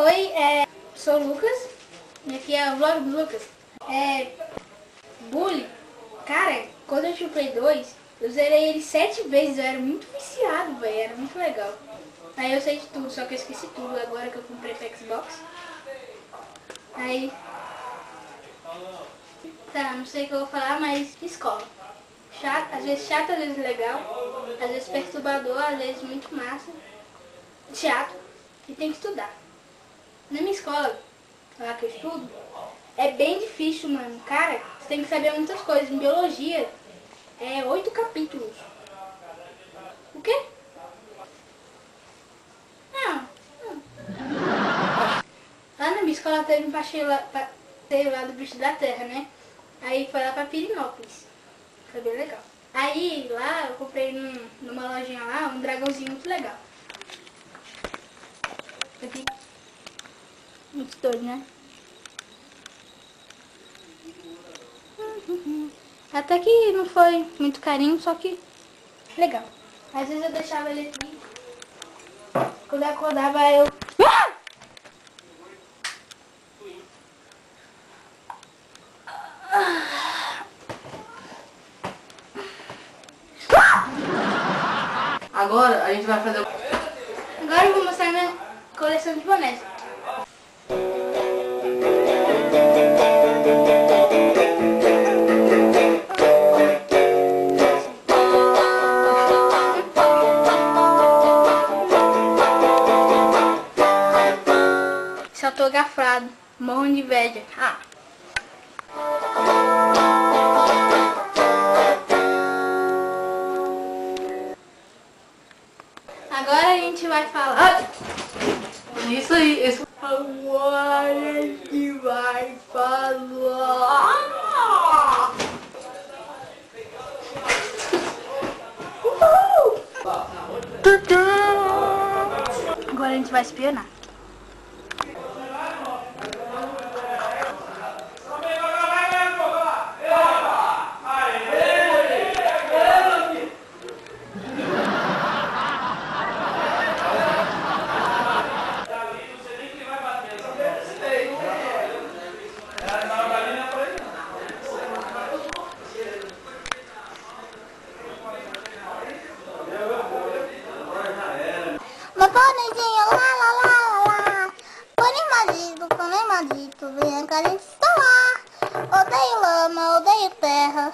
Oi, sou o Lucas e aqui é o vlog do Lucas. Bully, cara, quando eu tinha o Play 2, eu zerei ele 7 vezes, eu era muito viciado, velho, era muito legal. Aí eu sei de tudo, só que eu esqueci tudo agora que eu comprei pro Xbox. Aí, tá, não sei o que eu vou falar, mas escola. Chato, às vezes legal, às vezes perturbador, às vezes muito massa, chato, e tem que estudar. Na minha escola, lá que eu estudo, é bem difícil, mano. Cara, você tem que saber muitas coisas. Em biologia, 8 capítulos. O quê? Não. Lá na minha escola teve um passeio lá do bicho da terra, né? Aí foi lá pra Pirinópolis. Foi bem legal. Aí lá eu comprei numa lojinha lá um dragãozinho muito legal. Aqui. Muito doido, né? Até que não foi muito carinho, só que legal. Às vezes eu deixava ele aqui. Quando eu acordava eu... Agora a gente vai fazer... Agora eu vou mostrar minha coleção de bonés. Esse autografado, morro de inveja. Agora a gente vai falar. Isso aí, isso. Agora a gente vai falar. Agora a gente vai espionar. Meu bonezinho, lá, lá, lá, lá, lá. Porém maldito, vem cá, a gente está lá. Odeio lama, odeio terra.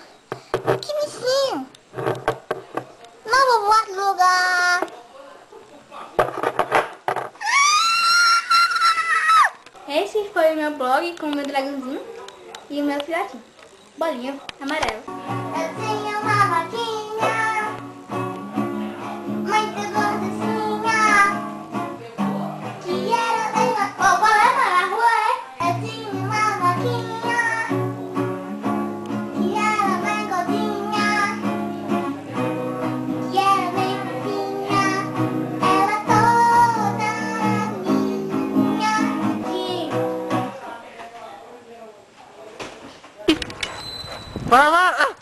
Que bichinho. Não vou voar de lugar. Esse foi o meu blog com o meu dragãozinho e o meu filhotinho. Bolinha amarela. Eu tinha uma vaquinha, muito gorducinha, que era bem uma... Qual é na rua, é? Eu tinha uma vaquinha, que era bem gordinha, que era bem fofinha, ela toda minha. Para lá!